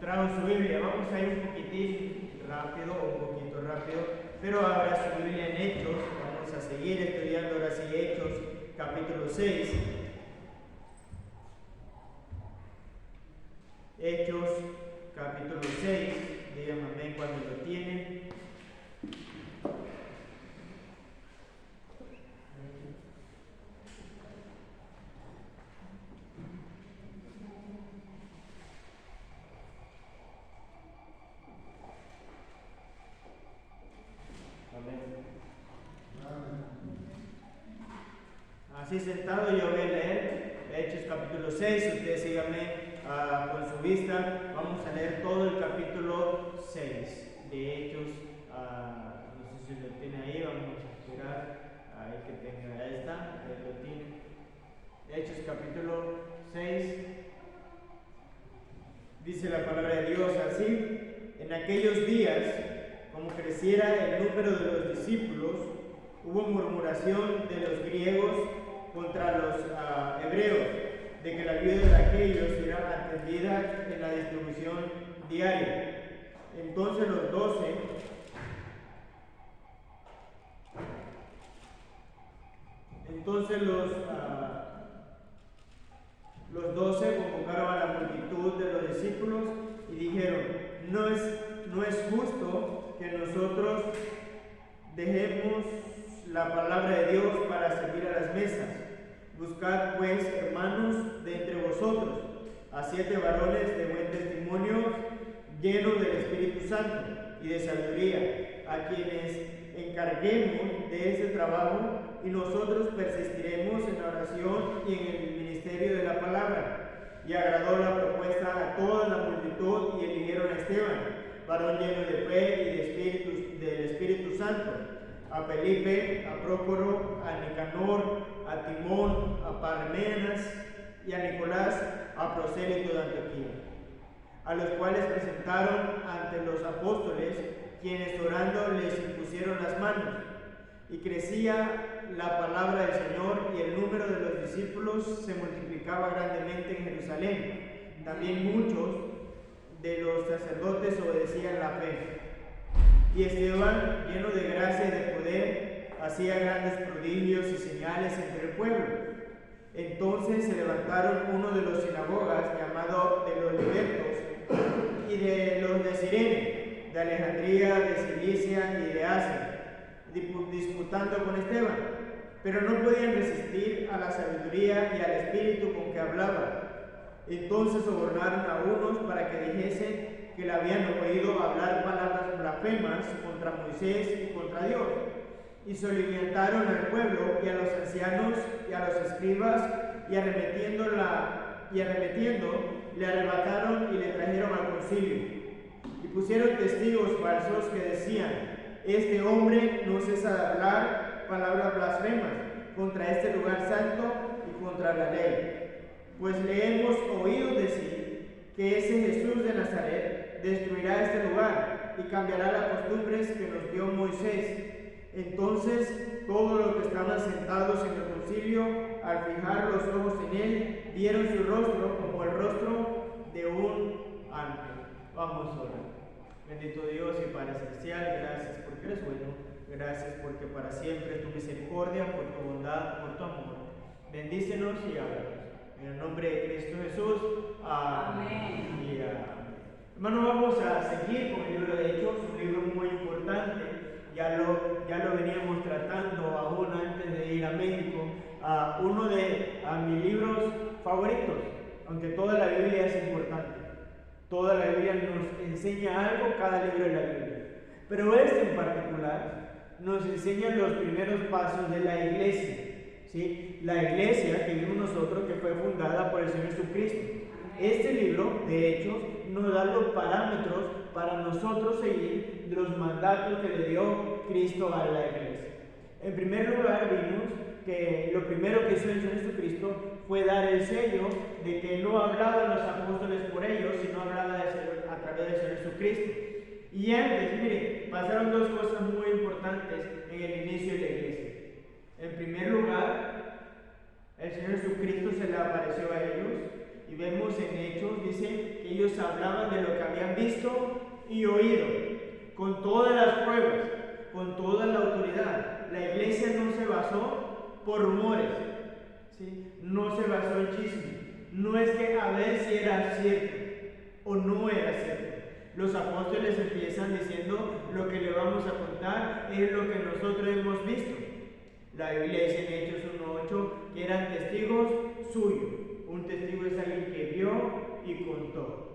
trajo su Biblia, vamos a ir un poquito rápido, pero ahora su Biblia en Hechos, vamos a seguir estudiando ahora sí Hechos, capítulo 6. Hechos, capítulo 6, díganme amén cuando lo tienen. Así sentado yo voy a leer Hechos capítulo 6, ustedes síganme con su vista, vamos a leer todo el capítulo 6 de Hechos, no sé si lo tiene ahí, vamos a esperar ahí que tenga, ahí está, ahí lo tiene. Hechos capítulo 6, dice la palabra de Dios así: en aquellos días, como creciera el número de los discípulos, hubo murmuración de los griegos contra los hebreos, de que la vida de aquellos era atendida en la distribución diaria. Entonces los 12 convocaron a la multitud de los discípulos y dijeron: no es justo que nosotros dejemos la palabra de Dios para servir a las mesas. Buscad pues, hermanos, de entre vosotros a 7 varones de buen testimonio, llenos del Espíritu Santo y de sabiduría, a quienes encarguemos de ese trabajo, y nosotros persistiremos en la oración y en el ministerio de la palabra. Y agradó la propuesta a toda la multitud, y eligieron a Esteban, varón lleno de fe y del Espíritu Santo, a Felipe, a Prócoro, a Nicanor, a Timón, a Parmenas y a Nicolás, a prosélito de Antioquía, a los cuales presentaron ante los apóstoles, quienes orando les impusieron las manos. Y crecía la palabra del Señor, y el número de los discípulos se multiplicaba grandemente en Jerusalén. También muchos de los sacerdotes obedecían la fe. Y Esteban, lleno de gracia y de poder, hacía grandes prodigios y señales entre el pueblo. Entonces se levantaron uno de los sinagogas, llamado de los libertos, y de los de Cirene, de Alejandría, de Cilicia y de Asia, disputando con Esteban, pero no podían resistir a la sabiduría y al espíritu con que hablaba. Entonces sobornaron a unos para que dijesen que le habían oído hablar palabras blasfemas contra Moisés y contra Dios, y solicitaron al pueblo y a los ancianos y a los escribas, y arremetiendo le arrebataron y le trajeron al concilio, y pusieron testigos falsos que decían: este hombre no cesa de hablar palabras blasfemas contra este lugar santo y contra la ley. Pues le hemos oído decir que ese Jesús de Nazaret destruirá este lugar y cambiará las costumbres que nos dio Moisés. Entonces todos los que estaban sentados en el concilio, al fijar los ojos en él, vieron su rostro como el rostro de un ángel. Vamos a orar. Bendito Dios y Padre celestial, gracias porque eres bueno, gracias porque para siempre es tu misericordia, por tu bondad, por tu amor. Bendícenos y háblanos. En el nombre de Cristo Jesús. Amén. Y amén. Hermano, vamos a seguir con el libro de Hechos, un libro muy importante. Ya lo veníamos tratando aún antes de ir a México. Uno de mis libros favoritos, aunque toda la Biblia es importante. Toda la Biblia nos enseña algo, cada libro de la Biblia. Pero este en particular nos enseña los primeros pasos de la iglesia. ¿Sí? La iglesia que vimos nosotros, que fue fundada por el Señor Jesucristo. Este libro, de hecho, nos da los parámetros para nosotros seguir los mandatos que le dio Cristo a la iglesia. En primer lugar, vimos que lo primero que hizo el Señor Jesucristo fue dar el sello de que no hablaban los apóstoles por ellos, sino hablaba a través del Señor Jesucristo. Y antes, mire, pasaron dos cosas muy importantes en el inicio de la iglesia. En primer lugar, el Señor Jesucristo se le apareció a ellos, Y vemos en Hechos, dice que ellos hablaban de lo que habían visto y oído, con todas las pruebas, con toda la autoridad. La iglesia no se basó por rumores, ¿sí? No se basó en chismes. No es que a ver si era cierto o no era cierto. Los apóstoles empiezan diciendo: lo que le vamos a contar es lo que nosotros hemos visto. La Biblia dice en Hechos 1:8 que eran testigos suyos. Un testigo es alguien que vio y contó.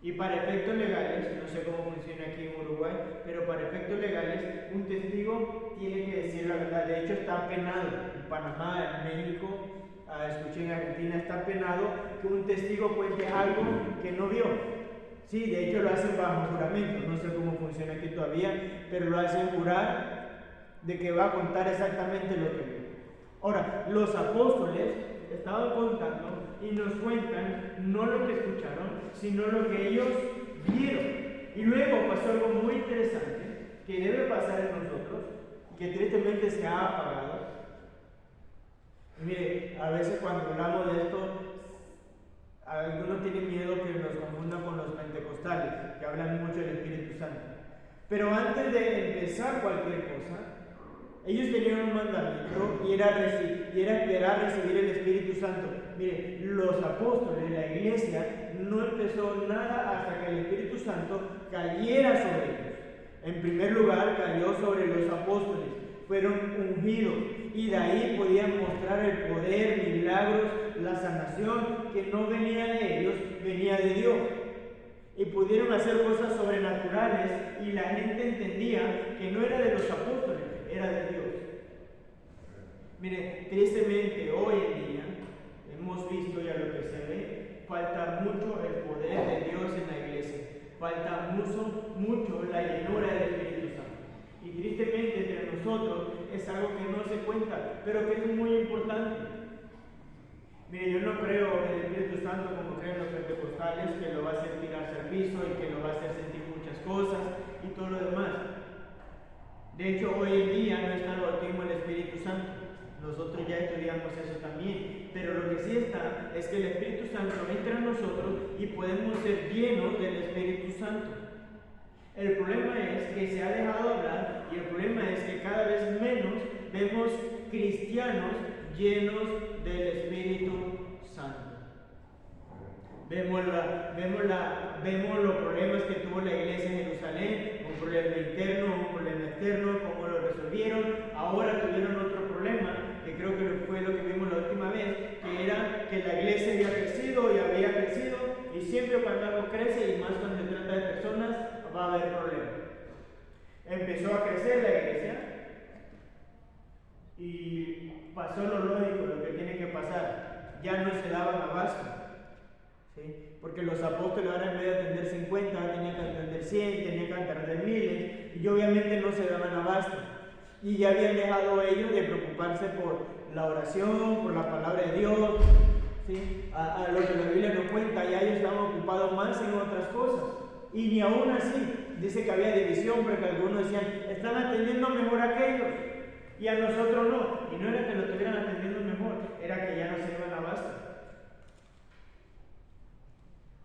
Y para efectos legales, no sé cómo funciona aquí en Uruguay, pero para efectos legales, un testigo tiene que decir la verdad. De hecho, está penado en Panamá, en México, escuché en Argentina, está penado que un testigo cuente algo que no vio. Sí, de hecho lo hacen bajo juramento, no sé cómo funciona aquí todavía, pero lo hacen jurar de que va a contar exactamente lo que vio. Ahora, los apóstoles estaban contando y nos cuentan no lo que escucharon, sino lo que ellos vieron. Y luego pasó algo muy interesante que debe pasar en nosotros, que tristemente se ha apagado. Mire, a veces cuando hablamos de esto, algunos tienen miedo que nos confundan con los pentecostales, que hablan mucho del Espíritu Santo. Pero antes de empezar cualquier cosa, ellos tenían un mandamiento y era esperar recibir el Espíritu Santo. Mire, los apóstoles, la iglesia, no empezó nada hasta que el Espíritu Santo cayera sobre ellos. En primer lugar, cayó sobre los apóstoles, fueron ungidos y de ahí podían mostrar el poder, milagros, la sanación que no venía de ellos, venía de Dios. Y pudieron hacer cosas sobrenaturales y la gente entendía que no era de los apóstoles, era de Dios. Mire, tristemente hoy en día hemos visto ya lo que se ve, falta mucho el poder de Dios en la iglesia, falta mucho la llenura del Espíritu Santo. Y tristemente entre nosotros es algo que no se cuenta, pero que es muy importante. Mire, yo no creo en el Espíritu Santo como creen los pentecostales, que lo va a hacer tirarse al piso y que lo va a hacer sentir muchas cosas y todo lo demás. De hecho, hoy en día no está el bautismo del Espíritu Santo. Nosotros ya estudiamos eso también. Pero lo que sí está es que el Espíritu Santo entra en nosotros y podemos ser llenos del Espíritu Santo. El problema es que se ha dejado hablar y el problema es que cada vez menos vemos cristianos llenos del Espíritu Santo. Vemos los problemas que tuvo la iglesia en Jerusalén, un problema interno, un problema externo, cómo lo resolvieron. Ahora tuvieron otro problema, que creo que fue lo que vimos la última vez, que era que la iglesia había crecido y había crecido, y siempre cuando algo crece, y más cuando se trata de personas, va a haber problemas. Empezó a crecer la iglesia, y pasó lo lógico, lo que tiene que pasar. Ya no se daban abasto. ¿Sí? Porque los apóstoles ahora en vez de atender 50, tenían que atender 100, tenían que atender miles, y obviamente no se daban abasto. Y ya habían dejado ellos de preocuparse por la oración, por la palabra de Dios, ¿sí? A lo que la Biblia nos cuenta, ya ellos estaban ocupados más en otras cosas. Y ni aún así, dice que había división, porque algunos decían, están atendiendo mejor a aquellos, y a nosotros no. Y no era que lo estuvieran atendiendo mejor, era que ya no se iban abasto.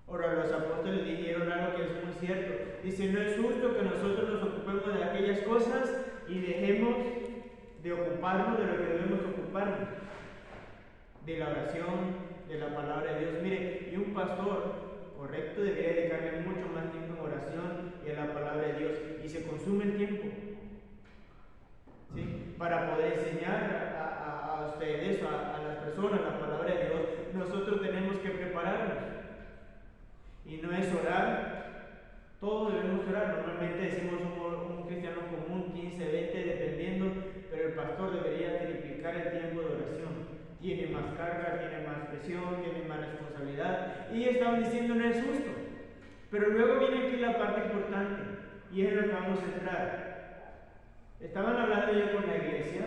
Ahora los apóstoles dijeron algo que es muy cierto. Dice, no es justo que nosotros nos ocupemos de aquellas cosas y dejemos de ocuparnos de lo que debemos ocuparnos. De la oración, de la palabra de Dios. Mire, y un pastor correcto debería dedicarle mucho más tiempo en oración y a la palabra de Dios. Y se consume el tiempo, ¿sí? Para poder enseñar a ustedes, a las personas, la palabra de Dios. Nosotros tenemos que prepararnos. Y no es orar, todos debemos orar. Normalmente decimos un cristiano común, 15, 20, dependiendo, pero el pastor debería triplicar el tiempo de oración. Tiene más carga, tiene más presión, tiene más responsabilidad. Y estaban diciendo no es justo. Pero luego viene aquí la parte importante, y es en lo que vamos a entrar. Estaban hablando ya con la iglesia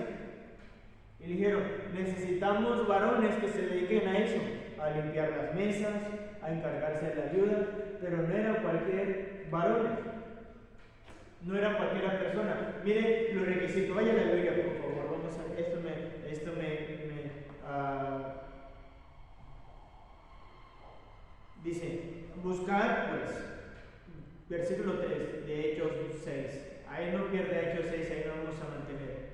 y dijeron, necesitamos varones que se dediquen a eso, a limpiar las mesas, a encargarse de la ayuda, pero no era cualquier varón, no era cualquier persona. Mire los requisitos, vaya a la Biblia por favor, vamos a, buscar, pues, versículo 3 de Hechos 6. Ahí no pierde Hechos 6, ahí no vamos a mantener.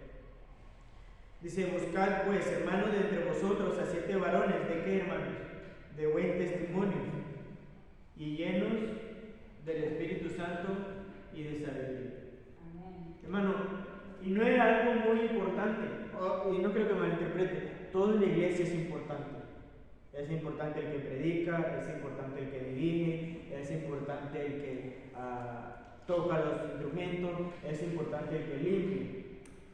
Dice, buscad pues, hermanos, de entre vosotros a 7 varones, ¿de qué, hermanos? De buen testimonio y llenos del Espíritu Santo y de sabiduría. Amén. Hermano, y no era algo muy importante, y no creo que malinterprete, todo en la iglesia es importante. Es importante el que predica, es importante el que dirige, es importante el que toca los instrumentos, es importante el que limpia.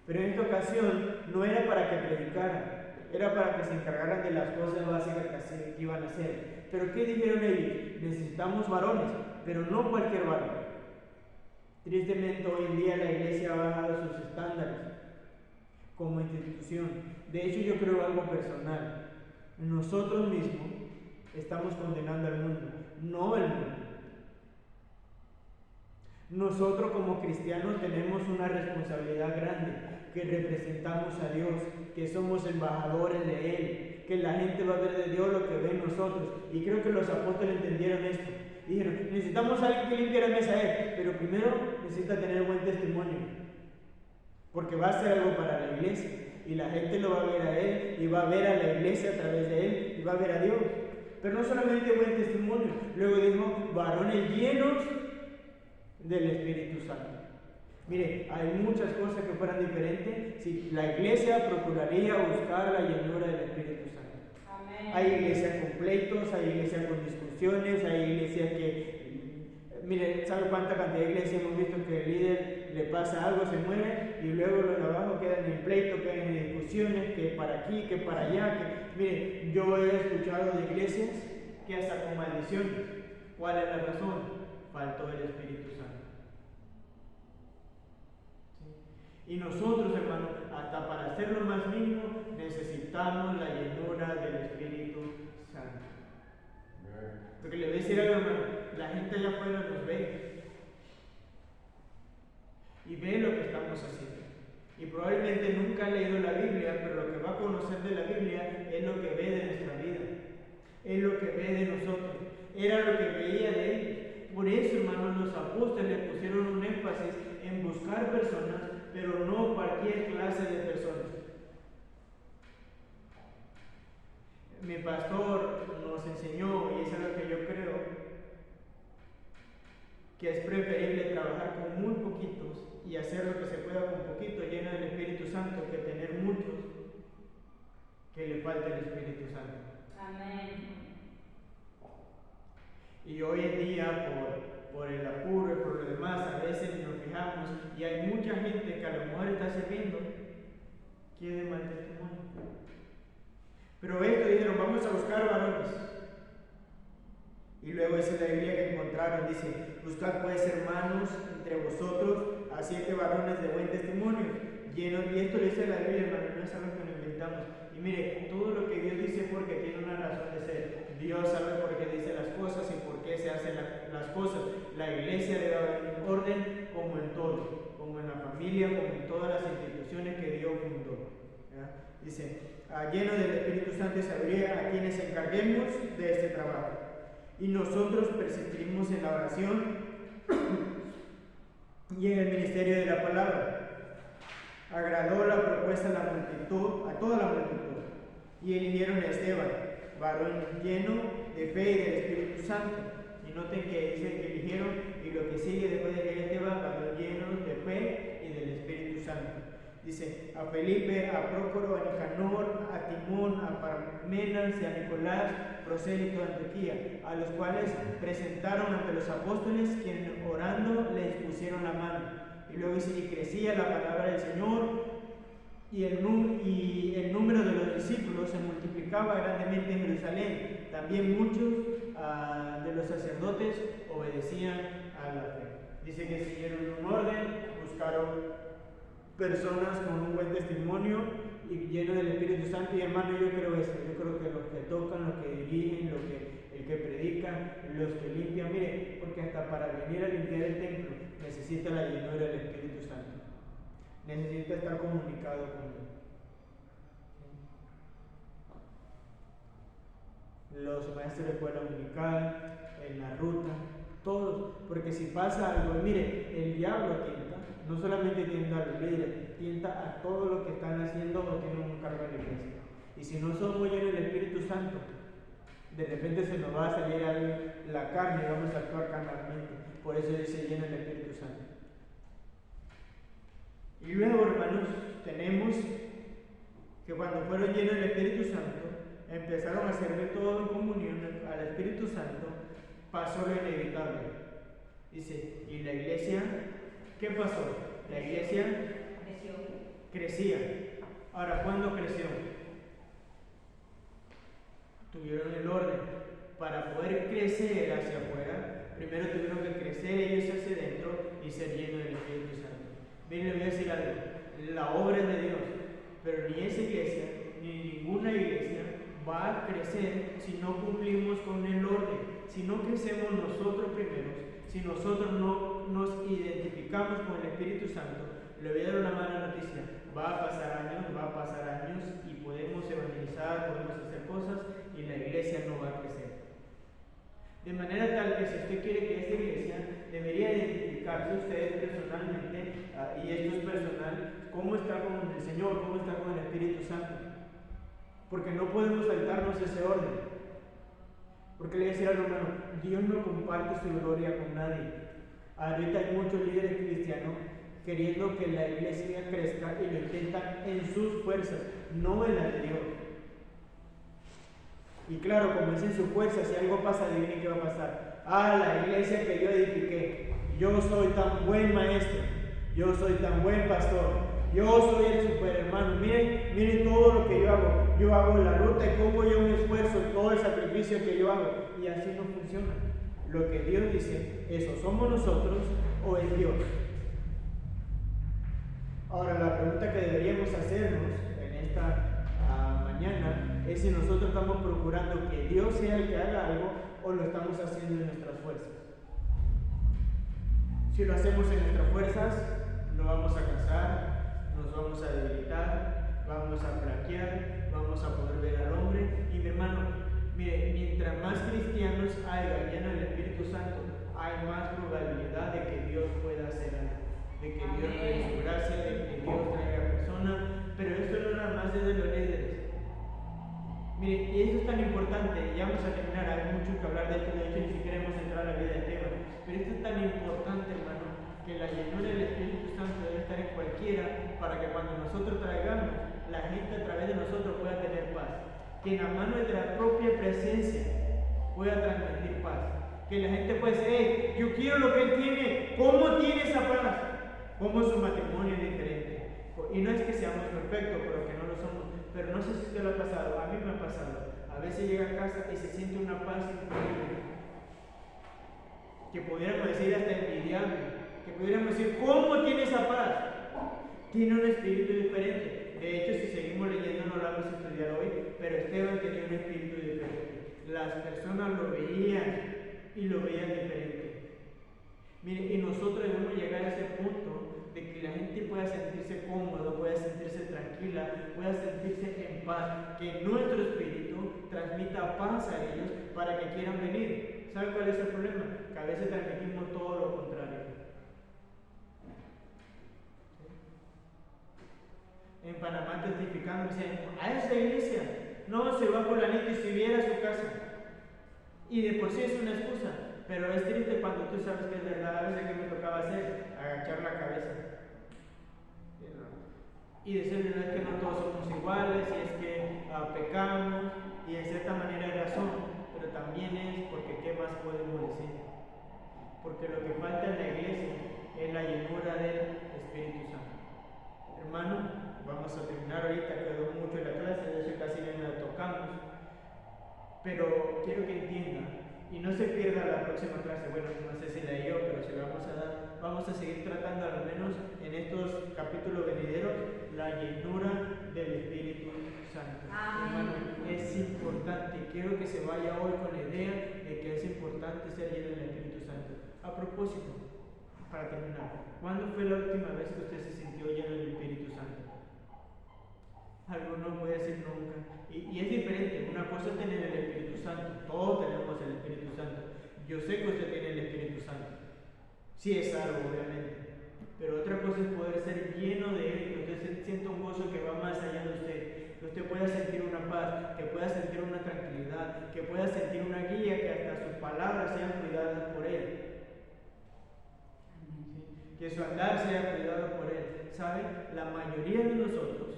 Pero en esta ocasión no era para que predicaran, era para que se encargaran de las cosas básicas que iban a hacer. Pero ¿qué dijeron ellos? Necesitamos varones, pero no cualquier varón. Tristemente hoy en día la iglesia ha bajado sus estándares como institución. De hecho, yo creo algo personal. Nosotros mismos estamos condenando al mundo, no el mundo. Nosotros como cristianos tenemos una responsabilidad grande, que representamos a Dios, que somos embajadores de Él, que la gente va a ver de Dios lo que ve en nosotros. Y creo que los apóstoles entendieron esto. Dijeron, necesitamos a alguien que limpie la mesa a Él, pero primero necesita tener buen testimonio, porque va a hacer algo para la iglesia. Y la gente lo va a ver a Él, y va a ver a la iglesia a través de Él, y va a ver a Dios. Pero no solamente buen testimonio, luego dijo, varones llenos del Espíritu Santo. Mire, hay muchas cosas que fueran diferentes si la iglesia procuraría buscar la llenura del Espíritu Santo. Amén. Hay iglesias con pleitos, hay iglesias con discusiones, hay iglesias que, mire, ¿sabe cuánta cantidad de iglesias hemos visto que el líder le pasa algo, se muere y luego los de abajo quedan en pleito, quedan en discusiones, que para aquí, que para allá? Mire, yo he escuchado de iglesias que hasta con maldiciones. ¿Cuál es la razón? Faltó el Espíritu Santo. ¿Sí? Y nosotros, hermanos, hasta para hacer lo más mínimo, necesitamos la llenura del Espíritu Santo. Porque le voy a decir algo, hermano, la gente allá afuera nos ve y ve lo que estamos haciendo. Y probablemente nunca ha leído la Biblia, pero lo que va a conocer de la Biblia es lo que ve de nuestra vida, es lo que ve de nosotros, era lo que veía de ellos. Por eso, hermanos, los apóstoles pusieron un énfasis en buscar personas, pero no cualquier clase de personas. Mi pastor nos enseñó, y es algo que yo creo, que es preferible trabajar con muy poquitos y hacer lo que se pueda con poquito, lleno del Espíritu Santo, que tener muchos que le falte el Espíritu Santo. Amén. Y hoy en día, por el apuro y por lo demás, a veces nos fijamos y hay mucha gente que a lo mejor está sirviendo, quiere mal testimonio. Pero esto dijeron, vamos a buscar varones. Y luego dice la Biblia que encontraron, dice, buscad pues, hermanos, entre vosotros a 7 varones de buen testimonio, llenos, y esto lo dice la Biblia, hermano, no es algo que nos inventamos. Y mire, todo lo que Dios dice es porque tiene una razón de ser. Dios sabe por qué dice las cosas y por qué se hacen las cosas. La iglesia debe haber un orden como en todo, como en la familia, como en todas las instituciones que Dios fundó. ¿Ya? Dice, lleno del Espíritu Santo y sabiduría, a quienes encarguemos de este trabajo. Y nosotros persistimos en la oración y en el ministerio de la palabra. Agradó la propuesta a la multitud, a toda la multitud, y eligieron a Esteban, varón lleno de fe y del Espíritu Santo. Y noten que dice que eligieron, y lo que sigue después de que Esteban, varón lleno de fe y del Espíritu Santo. Dice, a Felipe, a Prócoro, a Nicanor, a Timón, a Parmenas y a Nicolás, prosélito de Antioquía, a los cuales presentaron ante los apóstoles, quienes orando les pusieron la mano. Y luego dice, y crecía la palabra del Señor, y el número de los discípulos se multiplicaba grandemente en Jerusalén. También muchos de los sacerdotes obedecían a la fe. Dice que siguieron un orden, buscaron personas con un buen testimonio y lleno del Espíritu Santo. Y hermano, yo creo eso, yo creo que los que tocan, los que dirigen, el que predica, los que limpian, mire, porque hasta para venir a limpiar el templo necesita la llenura del Espíritu Santo, necesita estar comunicado con Dios. Los maestros de escuela dominical, en la ruta, todos, porque si pasa algo, mire, el diablo tienta, no solamente tienta a los líderes, tienta a todo lo que están haciendo o tienen un cargo en la iglesia. Y si no somos llenos del Espíritu Santo, de repente se nos va a salir la carne y vamos a actuar carnalmente. Por eso dice lleno del Espíritu Santo. Y luego, hermanos, tenemos que cuando fueron llenos del Espíritu Santo, empezaron a servir todo en comunión al Espíritu Santo, pasó lo inevitable. Dice, ¿y la iglesia? ¿Qué pasó? La iglesia crecía. Ahora, ¿cuándo creció? Tuvieron el orden. Para poder crecer hacia afuera, primero tuvieron que crecer ellos hacia adentro y ser llenos del Espíritu Santo. Miren, les voy a decir algo. La obra es de Dios, pero ni esa iglesia, ni ninguna iglesia va a crecer si no cumplimos con el orden, si no crecemos nosotros primeros, si nosotros no nos identificamos con el Espíritu Santo. Le voy a dar una mala noticia. Va a pasar años y podemos evangelizar, podemos hacer cosas y la iglesia no va a crecer. De manera tal que si usted quiere que esta iglesia debería identificarse usted personalmente, y esto es personal, cómo está con el Señor, cómo está con el Espíritu Santo. Porque no podemos saltarnos ese orden. Porque le voy a decir al hermano, Dios no comparte su gloria con nadie. Ahorita hay muchos líderes cristianos queriendo que la iglesia crezca y lo intentan en sus fuerzas, no en las de Dios. Y claro, como es en su fuerza, si algo pasa, adivinen qué va a pasar. La iglesia que yo edifiqué, yo soy tan buen maestro, yo soy tan buen pastor, yo soy el super hermano, miren todo lo que yo hago la ruta y cómo yo me esfuerzo, todo el sacrificio que yo hago, y así no funciona. Lo que Dios dice, ¿eso somos nosotros o es Dios? Ahora, la pregunta que deberíamos hacernos en esta mañana es si nosotros estamos procurando que Dios sea el que haga algo o lo estamos haciendo en nuestras fuerzas. Si lo hacemos en nuestras fuerzas, nos vamos a cansar, nos vamos a debilitar, vamos a flaquear, vamos a poder ver al hombre. Y mi hermano, mire, mientras más cristianos haya llenos del Espíritu Santo, hay más probabilidad de que Dios pueda hacer algo, de que Dios traiga su gracia, de que Dios traiga personas. Pero esto no es nada más desde los líderes. Mire, y eso es tan importante, ya vamos a terminar, hay mucho que hablar de esto, de hecho ni siquiera hemos entrado a la vida del tema, pero esto es tan importante, hermano, que la llenura del Espíritu Santo debe estar en cualquiera, para que cuando nosotros traigamos, la gente a través de nosotros pueda tener paz, que en la mano de la propia presencia pueda transmitir paz, que la gente pueda decir, yo quiero lo que él tiene, ¿cómo tiene esa paz? ¿Cómo su matrimonio es diferente? Y no es que seamos perfectos, porque no lo somos, pero no sé si usted lo ha pasado, a mí me ha pasado. A veces llega a casa y se siente una paz increíble, que pudiéramos decir hasta envidiable, que pudiéramos decir, ¿cómo tiene esa paz? Tiene un espíritu diferente. De hecho, si seguimos leyendo, no lo vamos a estudiar hoy, pero Esteban tenía un espíritu diferente. Las personas lo veían y lo veían diferente. Mire, y nosotros debemos llegar a ese punto de que la gente pueda sentirse cómodo, pueda sentirse tranquila, pueda sentirse en paz, que nuestro espíritu transmita paz a ellos para que quieran venir. ¿Sabe cuál es el problema? Que a veces transmitimos todo lo contrario. En Panamá testificando, dicen, a esa iglesia no se va fulanito y si viera su casa. Y de por sí es una excusa. Pero es triste cuando tú sabes que es verdad. A veces que me tocaba hacer, agachar la cabeza y decirle, no es que no todos somos iguales, y es que pecamos, y en cierta manera hay razón, pero también es porque ¿qué más podemos decir? Porque lo que falta en la iglesia es la llenura del Espíritu Santo. Hermano, vamos a terminar ahorita, quedó mucho en la clase, de hecho casi no la tocamos, pero quiero que entiendan. Y no se pierda la próxima clase, bueno, no sé si la dio, pero se la vamos a dar. Vamos a seguir tratando al menos en estos capítulos venideros la llenura del Espíritu Santo. Hermano, es importante. Quiero que se vaya hoy con la idea de que es importante ser lleno del Espíritu Santo. A propósito, para terminar, ¿cuándo fue la última vez que usted se sintió lleno del Espíritu Santo? Algunos puede decir nunca. Y es diferente. Una cosa es tener el Espíritu Santo. Todos tenemos el Espíritu Santo. Yo sé que usted tiene el Espíritu Santo. Sí es algo, obviamente. Pero otra cosa es poder ser lleno de Él, que usted sienta un gozo que va más allá de usted, que usted pueda sentir una paz, que pueda sentir una tranquilidad, que pueda sentir una guía, que hasta sus palabras sean cuidadas por Él. ¿Sí? Que su andar sea cuidado por Él. ¿Sabe? La mayoría de nosotros,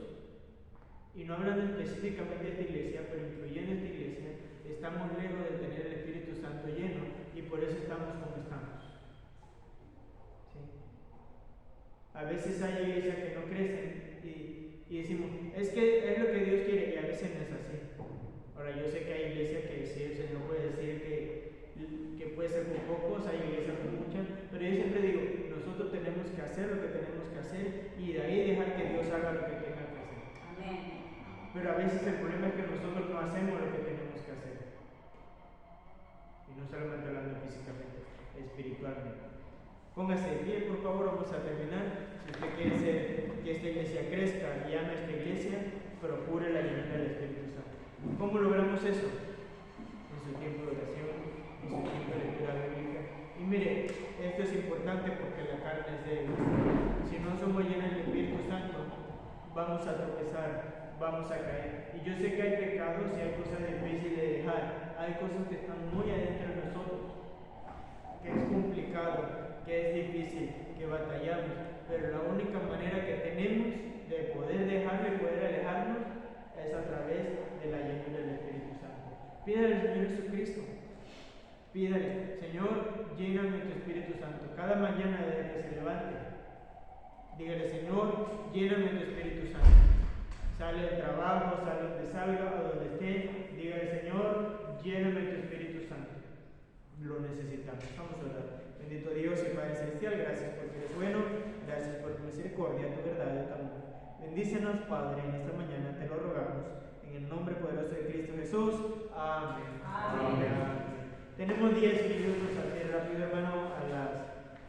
y no hablando específicamente de esta iglesia, pero incluyendo esta iglesia, estamos lejos de tener el Espíritu Santo lleno y por eso estamos como estamos. ¿Sí? A veces hay iglesias que no crecen y decimos, es que es lo que Dios quiere, y a veces no es así. Ahora, yo sé que hay iglesias que sí, el Señor puede decir que puede ser con pocos, hay iglesias con muchas, pero yo siempre digo, nosotros tenemos que hacer lo que tenemos que hacer y de ahí dejar que Dios haga lo que tenga que hacer. Amén. Pero a veces el problema es que nosotros no hacemos lo que tenemos que hacer. Y no solamente hablando físicamente, espiritualmente. Póngase de pie, por favor, vamos a terminar. Si usted quiere que esta iglesia crezca y ame a esta iglesia, procure la llenura del Espíritu Santo. ¿Cómo logramos eso? En su tiempo de oración, en su tiempo de lectura bíblica. Y mire, esto es importante porque la carne es débil. Si no somos llenos del Espíritu Santo, vamos a tropezar, vamos a caer. Y yo sé que hay pecados y hay cosas difíciles de dejar. Hay cosas que están muy adentro de nosotros, que es complicado, que es difícil, que batallamos, pero la única manera que tenemos de poder dejarlo y poder alejarnos es a través de la llenura del Espíritu Santo. Pídale al Señor Jesucristo, pídale, Señor, lléname de tu Espíritu Santo. Cada mañana desde que se levante, dígale, Señor, lléname de tu Espíritu Santo. Sale del trabajo, sale donde salga, o donde esté, dígale, Señor, lléname de tu Espíritu Santo. Lo necesitamos. Vamos a orar. Bendito Dios y Padre Celestial, gracias porque eres bueno, gracias por tu misericordia, tu verdad y tu amor. Bendícenos, Padre, en esta mañana te lo rogamos, en el nombre poderoso de Cristo Jesús. Amén. Amén. Amén. Tenemos 10 minutos así rápido, hermano.